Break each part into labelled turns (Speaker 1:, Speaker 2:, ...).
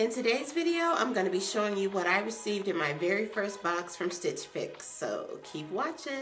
Speaker 1: In today's video, I'm going to be showing you what I received in my very first box from Stitch Fix, so keep watching.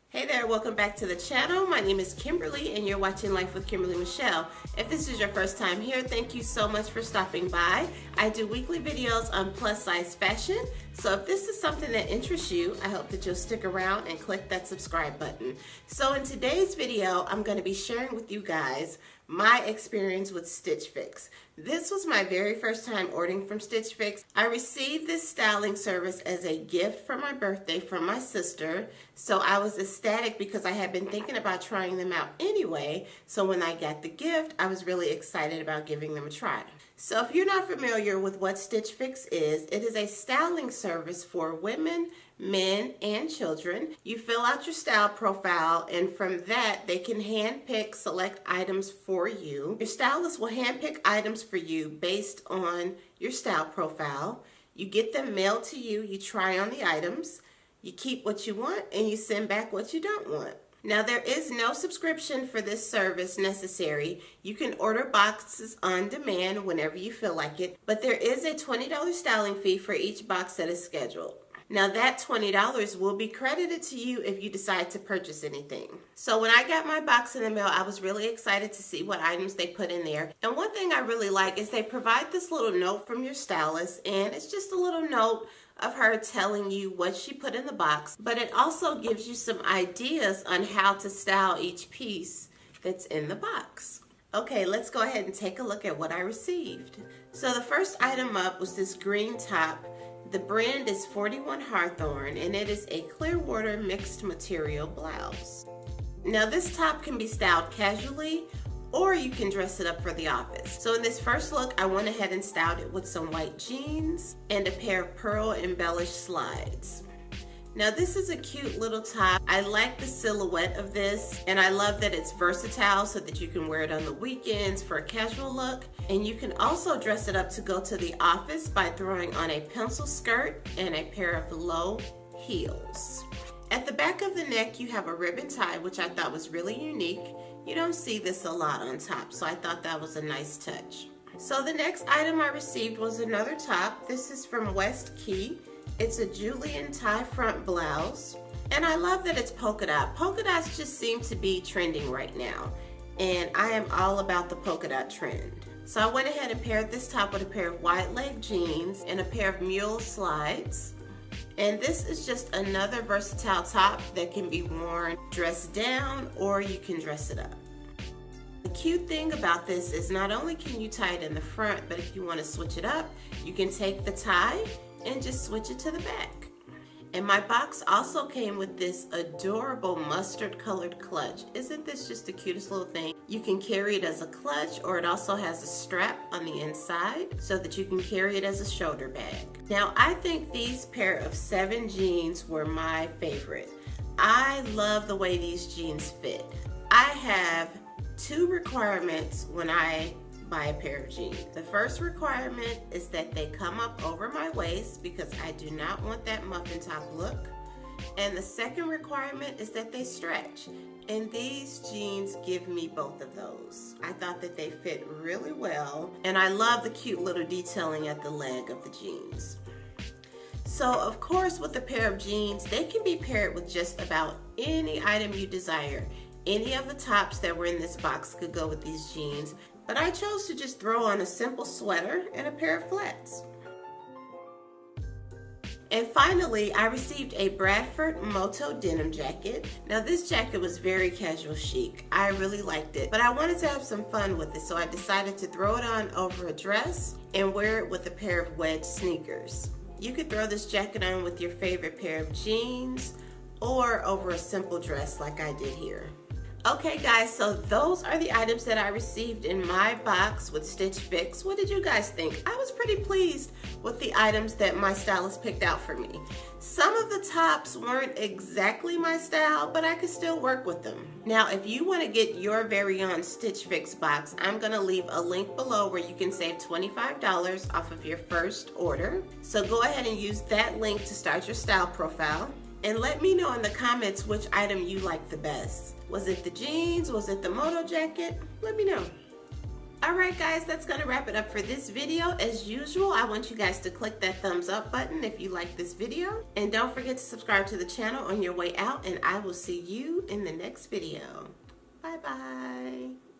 Speaker 1: Hey there, welcome back to the channel. My name is Kimberly and you're watching Life with Kimberly Michelle. If this is your first time here, thank you so much for stopping by. I do weekly videos on plus size fashion, so if this is something that interests you, I hope that you'll stick around and click that subscribe button. So in today's video, I'm going to be sharing with you guys my experience with Stitch Fix. This was my very first time ordering from Stitch Fix. I received this styling service as a gift for my birthday from my sister, so I was ecstatic because I had been thinking about trying them out anyway, so when I got the gift, I was really excited about giving them a try. So if you're not familiar with what Stitch Fix is, it is a styling service for women, men, and children. You fill out your style profile, and from that, they can handpick select items for you. Your stylist will handpick items for you based on your style profile. You get them mailed to you, you try on the items, you keep what you want, and you send back what you don't want. Now, there is no subscription for this service necessary. You can order boxes on demand whenever you feel like it, but there is a $20 styling fee for each box that is scheduled. Now that $20 will be credited to you if you decide to purchase anything. So when I got my box in the mail, I was really excited to see what items they put in there. And one thing I really like is they provide this little note from your stylist, and it's just a little note of her telling you what she put in the box, but it also gives you some ideas on how to style each piece that's in the box. Okay, let's go ahead and take a look at what I received. So the first item up was this green top. The brand is 41 Hawthorne, and it is a Clearwater mixed material blouse. Now this top can be styled casually, or you can dress it up for the office. So in this first look, I went ahead and styled it with some white jeans and a pair of pearl embellished slides. Now this is a cute little top. I like the silhouette of this, and I love that it's versatile so that you can wear it on the weekends for a casual look. And you can also dress it up to go to the office by throwing on a pencil skirt and a pair of low heels. At the back of the neck, you have a ribbon tie, which I thought was really unique. You don't see this a lot on top, so I thought that was a nice touch. So the next item I received was another top. This is from West Key. It's a Julian tie front blouse, and I love that it's polka dot. Polka dots just seem to be trending right now, and I am all about the polka dot trend. So I went ahead and paired this top with a pair of wide leg jeans and a pair of mule slides. And this is just another versatile top that can be worn dressed down, or you can dress it up. The cute thing about this is not only can you tie it in the front, but if you want to switch it up, you can take the tie and just switch it to the back. And my box also came with this adorable mustard colored clutch. Isn't this just the cutest little thing? You can carry it as a clutch, or it also has a strap on the inside so that you can carry it as a shoulder bag. Now I think these pair of 7 jeans were my favorite. I love the way these jeans fit. I have 2 requirements when I buy a pair of jeans. The first requirement is that they come up over my waist because I do not want that muffin top look. And the second requirement is that they stretch. And these jeans give me both of those. I thought that they fit really well, and I love the cute little detailing at the leg of the jeans. So of course, with a pair of jeans, they can be paired with just about any item you desire. Any of the tops that were in this box could go with these jeans, but I chose to just throw on a simple sweater and a pair of flats. And finally, I received a Bradford Moto denim jacket. Now this jacket was very casual chic. I really liked it, but I wanted to have some fun with it, so I decided to throw it on over a dress and wear it with a pair of wedge sneakers. You could throw this jacket on with your favorite pair of jeans or over a simple dress like I did here. Okay guys, so those are the items that I received in my box with Stitch Fix. What did you guys think? I was pretty pleased with the items that my stylist picked out for me. Some of the tops weren't exactly my style, but I could still work with them. Now, if you want to get your very own Stitch Fix box, I'm going to leave a link below where you can save $25 off of your first order. So go ahead and use that link to start your style profile. And let me know in the comments which item you liked the best. Was it the jeans? Was it the Moto jacket? Let me know. Alright guys, that's going to wrap it up for this video. As usual, I want you guys to click that thumbs up button if you like this video. And don't forget to subscribe to the channel on your way out, and I will see you in the next video. Bye bye.